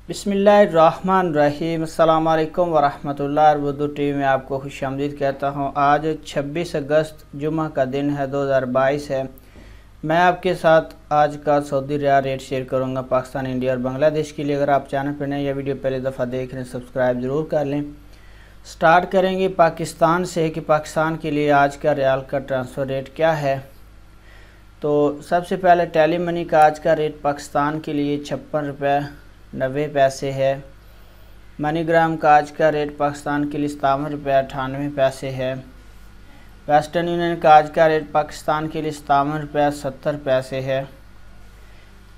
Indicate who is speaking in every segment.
Speaker 1: बिस्मिल्लाहिर्रहमानिर्रहीम। अस्सलाम वालेकुम वरहमतुल्लाह। उर्दू टीवी में आपको खुश आमदीद कहता हूँ। आज 26 अगस्त जुमा का दिन है, 2022 है। मैं आपके साथ आज का सऊदी रियाल रेट शेयर करूँगा पाकिस्तान, इंडिया और बांग्लादेश के लिए। अगर आप चैनल पर नए या वीडियो पहली दफ़ा देख रहे हैं, सब्सक्राइब ज़रूर कर लें। स्टार्ट करेंगे पाकिस्तान से कि पाकिस्तान के लिए आज का रियाल का ट्रांसफ़र रेट क्या है। तो सबसे पहले टेली मनी का आज का रेट पाकिस्तान के लिए 56 रुपये 90 पैसे है। मनीग्राम का आज का रेट पाकिस्तान के लिए 57 रुपये 98 पैसे है। वेस्टर्न यूनियन का आज का रेट पाकिस्तान के लिए 57 रुपये 70 पैसे है।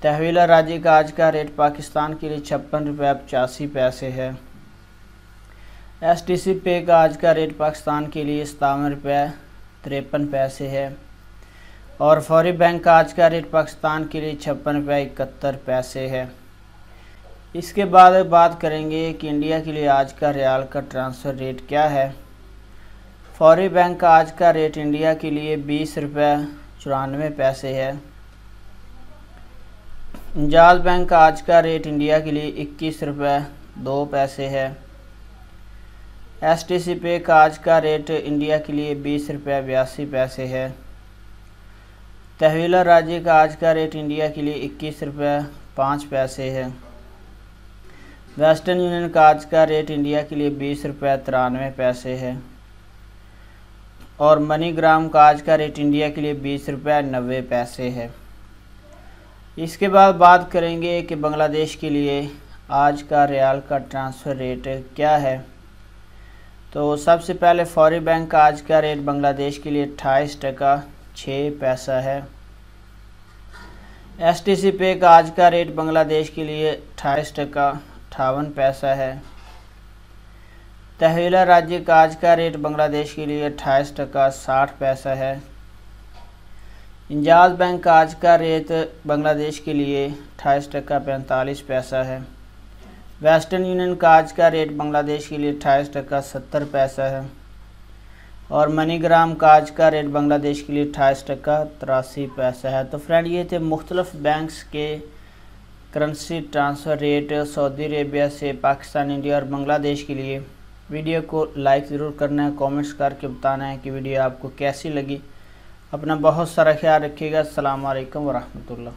Speaker 1: तहवीला राजी का आज का रेट पाकिस्तान के लिए 56 रुपये 85 पैसे है। STC पे का आज का रेट पाकिस्तान के लिए 57 रुपये 53 पैसे है। और फौरी बैंक का आज का रेट पाकिस्तान के लिए 56 रुपये 71 पैसे है। इसके बाद बात करेंगे कि इंडिया के लिए आज का रियाल का ट्रांसफ़र रेट क्या है। फौरी बैंक का आज का रेट इंडिया के लिए 20 रुपये 94 पैसे है। इंजाज बैंक का आज का रेट इंडिया के लिए 21 रुपये 2 पैसे है। STC पे का आज का रेट इंडिया के लिए 20 रुपये 82 पैसे है। तहवीला राजी का आज का रेट इंडिया के लिए 21 रुपये 5 पैसे है। वेस्टर्न यूनियन का आज का रेट इंडिया के लिए 20 रुपये 93 पैसे है। और मनीग्राम का आज का रेट इंडिया के लिए 20 रुपये 90 पैसे है। इसके बाद बात करेंगे कि बांग्लादेश के लिए आज का रियाल का ट्रांसफ़र रेट क्या है। तो सबसे पहले फौरी बैंक का आज का रेट बांग्लादेश के लिए 28 टका 6 पैसा है। STC पे का आज का रेट बांग्लादेश के लिए 28 टका 58 पैसा है। तहवीला राज्य का आज का रेट बांग्लादेश के लिए 28 टका 60 पैसा है। इंजाज बैंक का आज का रेट बांग्लादेश के लिए 28 टका 45 पैसा है। वेस्टर्न यूनियन का आज का रेट बांग्लादेश के लिए 28 टका 70 पैसा है। और मनीग्राम का आज का रेट बांग्लादेश के लिए 28 टका 83 पैसा है। तो फ्रेंड, ये थे मुख्तलिफ बैंक्स के currency transfer rate Saudi Arabia से पाकिस्तान, इंडिया और बांग्लादेश के लिए। वीडियो को लाइक ज़रूर करना है, कमेंट्स करके बताना है कि वीडियो आपको कैसी लगी। अपना बहुत सारा ख्याल रखिएगा। अस्सलाम वालेकुम वरहमतुल्लाह।